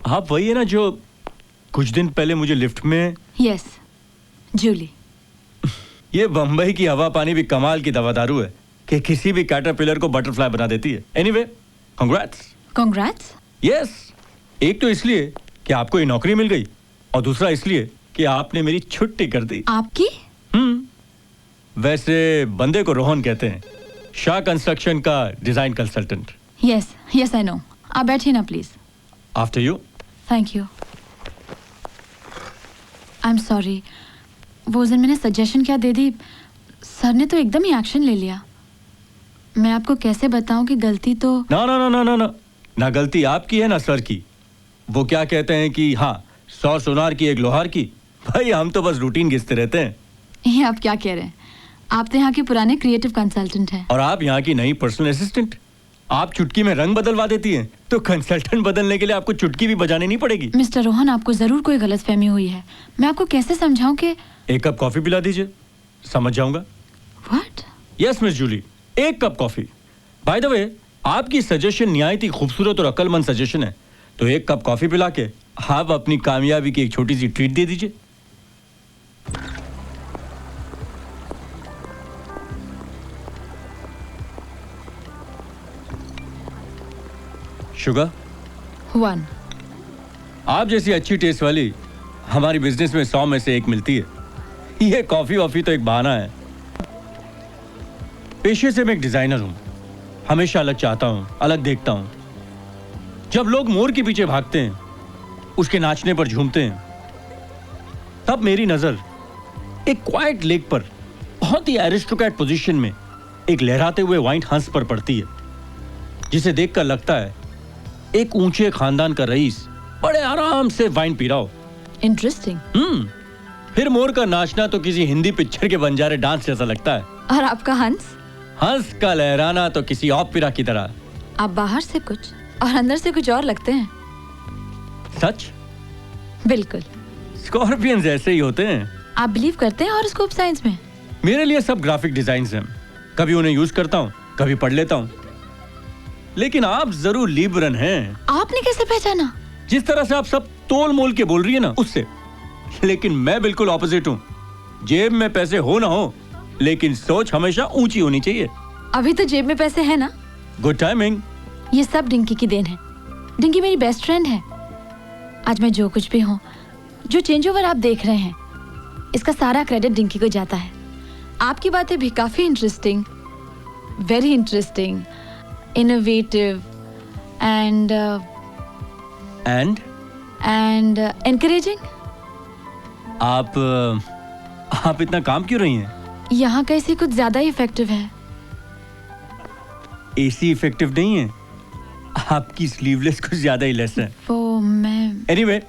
आप वही है ना जो कुछ दिन पहले मुझे लिफ्ट में? यस, जूली। ये बंबई की हवा पानी भी कमाल की दवा दारू है कि किसी भी कैटरपिलर को बटरफ्लाई बना देती है। Anyway, congrats. कांग्रेट्स? यस, एक तो इसलिए कि आपको ये नौकरी मिल गई और दूसरा इसलिए कि आपने मेरी छुट्टी कर दी। आपकी? वैसे बंदे को रोहन कहते हैं, शाह कंस्ट्रक्शन का design consultant. Yes yes I know. आप बैठिए ना please. After you. Thank you. I am sorry, वो दिन मैंने सजेशन क्या दे दी, सर ने तो एकदम ही एक्शन ले लिया। मैं आपको कैसे बताऊं कि गलती तो ना ना ना ना ना ना ना गलती आपकी है ना सर की। वो क्या कहते हैं कि हाँ, 100 सोनार की एक लोहार की। भाई हम तो बस रूटीन घिसते रहते हैं। ये आप क्या कह रहे हैं? आप तो यहाँ के पुराने क्रिएटिव कंसल्टेंट हैं। और आप यहाँ की नई पर्सनल असिस्टेंट। आप चुटकी में रंग बदलवा देती हैं, तो कंसल्टेंट बदलने के लिए आपको चुटकी भी बजानी नहीं पड़ेगी। मिस्टर रोहन, आपको जरूर कोई गलतफहमी हुई है। मैं आपको कैसे समझाऊं कि एक कप कॉफी पिला दीजिए, समझ जाऊंगा। व्हाट? यस मिस जूली, एक cup coffee. By the way, आपकी सजेशन निहायत ही खूबसूरत और अक्लमंद सजेशन है, तो एक कप कॉफी पिला के आप अपनी कामयाबी की एक छोटी सी ट्रीट दे दीजिए। शुगर 1। आप जैसी अच्छी टेस्ट वाली हमारी बिजनेस में 100 में से एक मिलती है। ये कॉफी वॉफी तो एक बहाना है। पेशे से मैं एक डिजाइनर हूं, हमेशा अलग चाहता हूं, अलग देखता हूं। जब लोग मोर के पीछे भागते हैं, उसके नाचने पर झूमते हैं, तब मेरी नजर एक क्वाइट लेक पर बहुत ही एरिस्टोक्रेट पोजीशन में एक लहराते हुए व्हाइट हंस पर पड़ती है, जिसे देखकर लगता है एक ऊंचे खानदान का रईस बड़े आराम से वाइन पी रहा हो। इंटरेस्टिंग। फिर मोर का नाचना तो किसी हिंदी पिक्चर के बंजारे डांस जैसा लगता है। और आपका हंस? हंस का लहराना तो किसी ओपेरा की तरह। आप बाहर से कुछ और अंदर से कुछ और लगते हैं। सच? बिल्कुल। स्कॉर्पियंस ऐसे ही होते हैं। आप बिलीव करते हैं हॉरोस्कोप साइंस में? मेरे लिए सब ग्राफिक डिजाइन्स हैं। कभी उन्हें यूज करता हूँ, कभी पढ़ लेता हूँ। लेकिन आप जरूर लिब्रन हैं। आपने कैसे पहचाना? जिस तरह से आप सब तोल मोल के बोल रही है ना, उससे। लेकिन मैं बिल्कुल ऑपोजिट हूँ। जेब में पैसे हो ना हो, लेकिन सोच हमेशा ऊंची होनी चाहिए। अभी तो जेब में पैसे हैं ना। Good timing. ये सब डिंकी की देन है। डिंकी मेरी बेस्ट फ्रेंड है। आज मैं जो कुछ भी हूँ, जो चेंज ओवर आप देख रहे हैं, इसका सारा क्रेडिट डिंकी को जाता है। आपकी बातें भी काफी interesting, very interesting, innovative and encouraging. आप इतना काम क्यों रही हैं? यहाँ का एसी कुछ ज्यादा ही इफेक्टिव है। एसी इफेक्टिव नहीं है, आपकी स्लीवलेस कुछ ज्यादा ही लेस है। वो मैं anyway,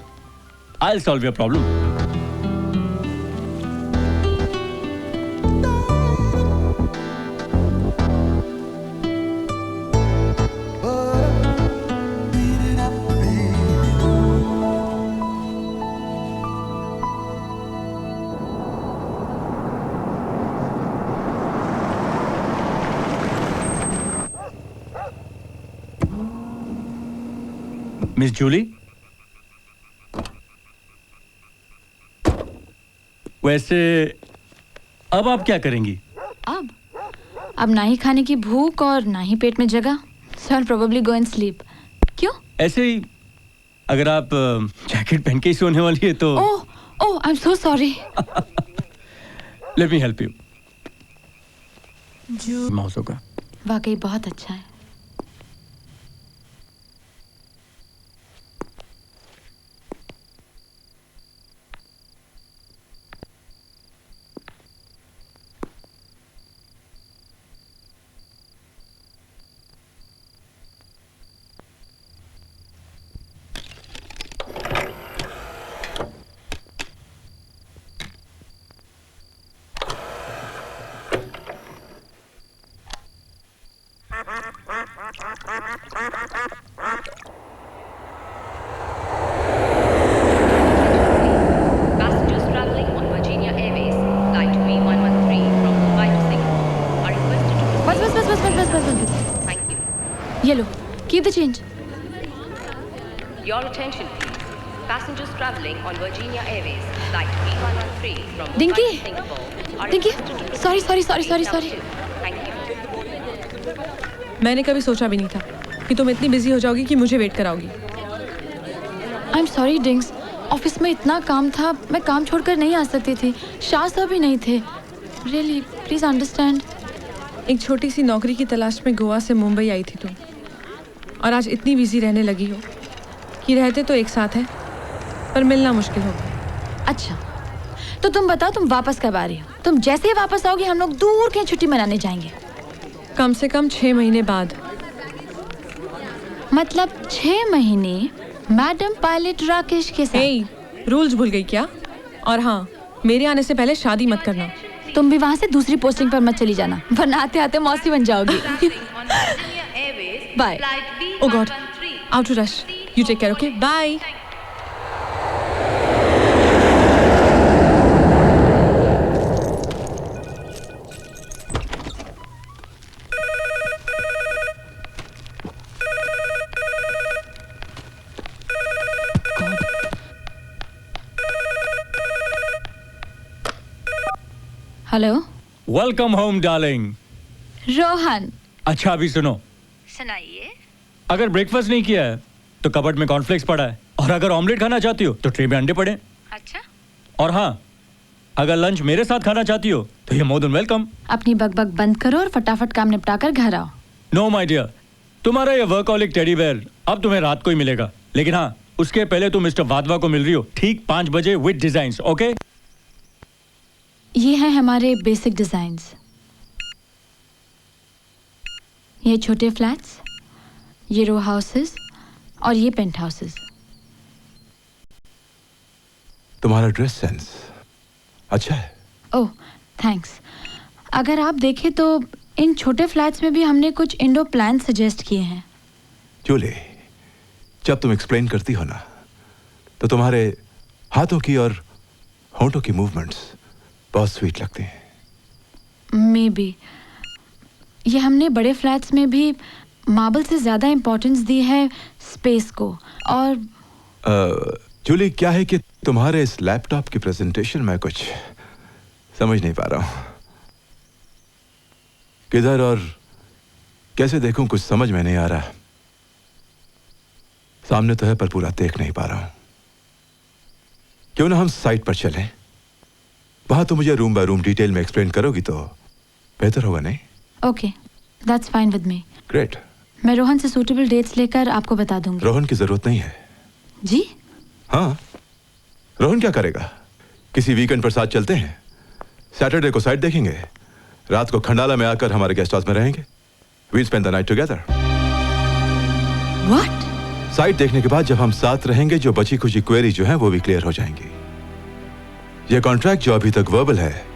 I will solve your problem. Miss Julie, वैसे अब आप क्या करेंगी? अब ना ही खाने की भूख और ना ही पेट में जगह, so I'll probably go and sleep। क्यों? ऐसे ही। अगर आप जैकेट पहन के ही सोने वाली है तो। Oh I am so sorry. Let me help you. Mouse होगा। वाकई बहुत अच्छा है। Keep the change. Your attention, please. Passengers traveling on Virginia Airways flight B113 from Mumbai Dinky. to Singapore are Dinky. requested to Sorry, proceed sorry, to sorry, gate sorry, number 2. Thank you. मैंने कभी सोचा भी नहीं था कि तुम इतनी busy हो जाओगी कि मुझे वेट कराओगी। I'm sorry, Dings. ऑफिस में इतना काम था, मैं काम छोड़कर नहीं आ सकती थी। शाह साहब भी नहीं थे। Really, please understand. एक छोटी सी नौकरी की तलाश में गोवा से मुंबई आई थी तुम, और आज इतनी बिजी रहने लगी हो कि रहते तो एक साथ हैं पर मिलना मुश्किल होगा। अच्छा, तो तुम बताओ तुम वापस कब आ रही हो? तुम जैसे ही वापस आओगी हम लोग दूर कहीं छुट्टी मनाने जाएंगे। कम से कम 6 महीने बाद। मतलब 6 महीने मैडम पायलट राकेश के साथ। हे, रूल्स भूल गई क्या? और हाँ, मेरे आने से पहले शादी मत करना। तुम भी वहाँ से दूसरी पोस्टिंग पर मत चली जाना, वरना आते आते मौसी बन जाओगी। Bye. Oh God, out to rush. You take care, okay? Bye. Hello, welcome home darling. Rohan. अच्छा अभी सुनो, सुनाइए। अगर ब्रेकफास्ट नहीं किया है तो कबर्ड में कॉर्नफ्लेक्स पड़ा है, और अगर ऑमलेट खाना चाहती हो तो ट्रे में अंडे पड़े। अच्छा, और हाँ, अगर लंच मेरे साथ खाना चाहती हो तो ये मोर देन वेलकम। अपनी बकबक बंद करो और फटाफट काम निपटा कर घर आओ। नो माय डियर, तुम्हारा ये वर्कहॉलिक टेडी बेयर अब तुम्हें रात को ही मिलेगा, लेकिन हाँ उसके पहले तुम मिस्टर वाधवा को मिल रही हो ठीक 5 बजे विद डिजाइन्स, ओके? ये हैं हमारे बेसिक डिजाइन्स। ये छोटे फ्लैट्स, ये रो हाउसेस और ये पेंट हाउसेस। तुम्हारा ड्रेस सेंस अच्छा है। ओह, थैंक्स। अगर आप देखें तो इन छोटे फ्लैट्स में भी हमने कुछ इंडो प्लान सजेस्ट किए हैं। जूली, जब तुम एक्सप्लेन करती हो ना तो तुम्हारे हाथों की और होंठों की मूवमेंट्स बहुत स्वीट लगती हैं। मे बी ये हमने बड़े फ्लैट्स में भी मार्बल से ज़्यादा इम्पोर्टेंस दी है स्पेस को। और जूली, क्या है कि तुम्हारे इस लैपटॉप की प्रेजेंटेशन में कुछ समझ नहीं पा रहा हूं। किधर और कैसे देखूं कुछ समझ में नहीं आ रहा। सामने तो है पर पूरा देख नहीं पा रहा हूं। क्यों ना हम साइट पर चलें? वहां तो मुझे रूम बाय रूम डिटेल में एक्सप्लेन करोगी तो बेहतर होगा, नहीं? Okay, that's fine with me. Great. मैं रोहन से सूटेबल डेट्स लेकर आपको बता दूंगी। रोहन की जरूरत नहीं है। जी? हाँ, रोहन क्या करेगा? किसी वीकेंड पर साथ चलते हैं। सैटरडे को साइट देखेंगे, रात को खंडाला में आकर हमारे गेस्ट हाउस में रहेंगे। We'll spend the night together. What? Site देखने के बाद जब हम साथ रहेंगे, जो बची खुची क्वेरी जो है वो भी क्लियर हो जाएंगी। ये कॉन्ट्रैक्ट जो अभी तक वर्बल है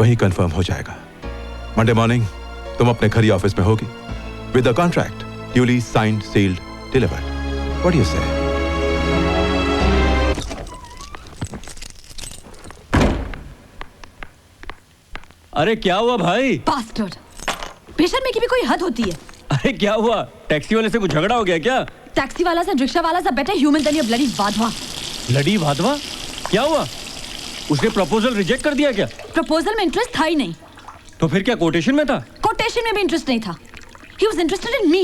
वही कंफर्म हो जाएगा। मंडे मॉर्निंग तुम अपने घर या ऑफिस में होगी with the contract duly signed, sealed, delivered. What do you say? अरे क्या हुआ भाई? बास्टर्ड! बेशर्मी की भी कोई हद होती है। अरे क्या हुआ? टैक्सी वाले से कुछ झगड़ा हो गया क्या? टैक्सी वाला से रिक्शा वाला सा बेटर ह्यूमन देन ये ब्लडी वाधवा। ब्लडी वाधवा? क्या हुआ? उसने प्रपोजल रिजेक्ट कर दिया क्या? प्रपोजल में इंटरेस्ट था ही नहीं। तो फिर क्या कोटेशन में था? कोटेशन में भी इंटरेस्ट नहीं था। He was interested in me.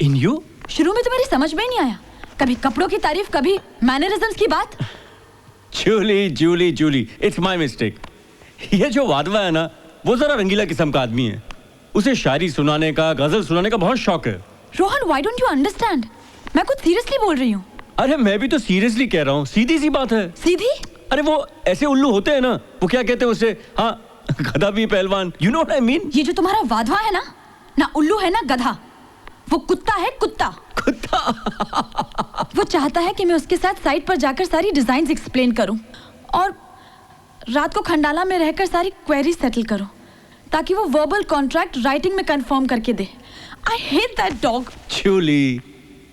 In you? शुरू में तो मेरी समझ में ही नहीं आया। कभी कपड़ों की तारीफ, कभी मैनरिज्म्स की बात। Julie Julie Julie, it's my mistake. ये जो वाधवा है ना, वो जरा रंगीला किस्म का आदमी है। उसे शायरी सुनाने का, गजल सुनाने का बहुत शौक है। Rohan, why don't you understand? मैं कुछ सीरियसली बोल रही हूँ। अरे मैं भी तो सीरियसली कह रहा हूँ, सीधी सी बात है। सीधी? अरे वो ऐसे उल्लू होते हैं ना, वो क्या कहते हैं उसे, हाँ गधा भी पहलवान, you know what I mean. ये जो तुम्हारा वाधवा है ना उल्लू है ना गधा, वो कुत्ता है, कुत्ता। वो चाहता है कि मैं उसके साथ साइट पर जाकर सारी डिजाइन्स एक्सप्लेन करूं और रात को खंडाला में रहकर सारी क्वेरी सेटल करूं, ताकि वो वर्बल कॉन्ट्रैक्ट राइटिंग में कंफर्म करके दे। I hate that dog. Julie,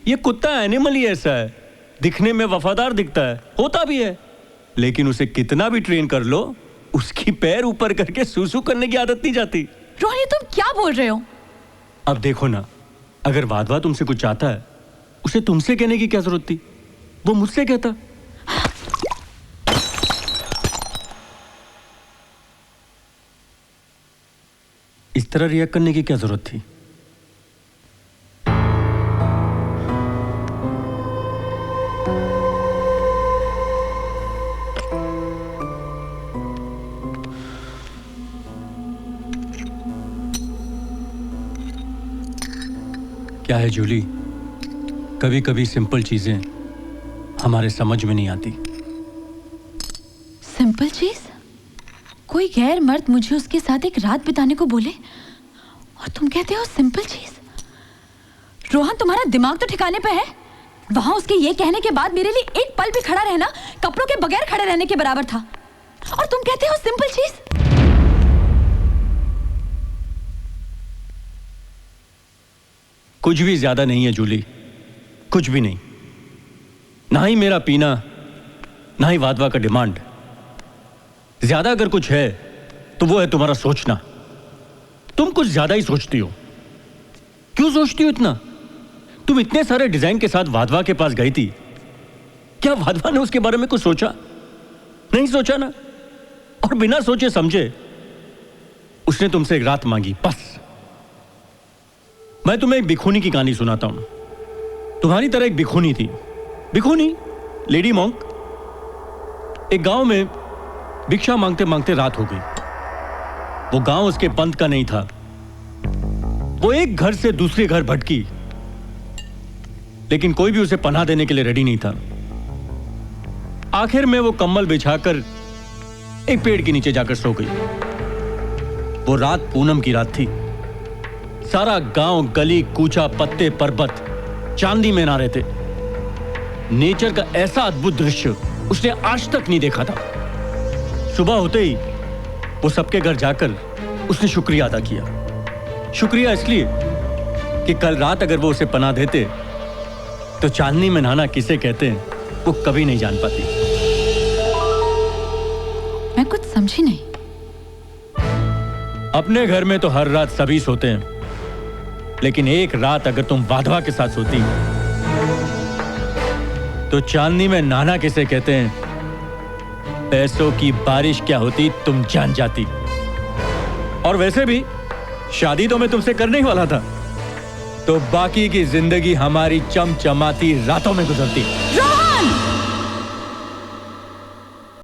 ये कुत्ता एनिमल ही ऐसा है, दिखने में वफादार दिखता है, होता भी है, लेकिन उसे कितना भी ट्रेन कर लो, उसकी पैर ऊपर करके सूसू करने की आदत नहीं जाती। रोहन, ये तुम क्या बोल रहे हो? अब देखो ना, अगर वाधवा तुमसे कुछ चाहता है, उसे तुमसे कहने की क्या जरूरत थी? वो मुझसे कहता। इस तरह रिएक्ट करने की क्या जरूरत थी? क्या है जूली, कभी कभी सिंपल चीजें हमारे समझ में नहीं आती। सिंपल चीज? कोई गैर मर्द मुझे उसके साथ एक रात बिताने को बोले और तुम कहते हो सिंपल चीज? रोहन, तुम्हारा दिमाग तो ठिकाने पे है? वहां उसके ये कहने के बाद मेरे लिए एक पल भी खड़ा रहना कपड़ों के बगैर खड़े रहने के बराबर था, और तुम कहते हो सिंपल चीज? कुछ भी ज्यादा नहीं है जूली, कुछ भी नहीं। ना ही मेरा पीना, ना ही वाधवा का डिमांड। ज्यादा अगर कुछ है तो वो है तुम्हारा सोचना। तुम कुछ ज्यादा ही सोचती हो। क्यों सोचती हो इतना? तुम इतने सारे डिजाइन के साथ वाधवा के पास गई थी, क्या वाधवा ने उसके बारे में कुछ सोचा? नहीं सोचा ना। और बिना सोचे समझे उसने तुमसे एक रात मांगी, बस। मैं तुम्हें एक भिखुनी की कहानी सुनाता हूं। तुम्हारी तरह एक भिखुनी थी। भिखुनी, लेडी मॉन्क। एक गांव में भिक्षा मांगते मांगते रात हो गई। वो गांव उसके पंथ का नहीं था। वो एक घर से दूसरे घर भटकी, लेकिन कोई भी उसे पनाह देने के लिए रेडी नहीं था। आखिर में वो कंबल बिछाकर एक पेड़ के नीचे जाकर सो गई। वो रात पूनम की रात थी। सारा गांव, गली कूचा, पत्ते पर्वत चांदी में नहा रहे थे। नेचर का ऐसा अद्भुत दृश्य उसने आज तक नहीं देखा था। सुबह होते ही वो सबके घर जाकर उसने शुक्रिया अदा किया। शुक्रिया इसलिए कि कल रात अगर वो उसे पनाह देते तो चांदनी में नहाना किसे कहते हैं वो कभी नहीं जान पाती। मैं कुछ समझी नहीं। अपने घर में तो हर रात सभी सोते हैं, लेकिन एक रात अगर तुम वाधवा के साथ सोती तो चांदनी में नहाना किसे कहते हैं, पैसों की बारिश क्या होती तुम जान जाती। और वैसे भी शादी तो मैं तुमसे करने ही वाला था, तो बाकी की जिंदगी हमारी चमचमाती रातों में गुजरती।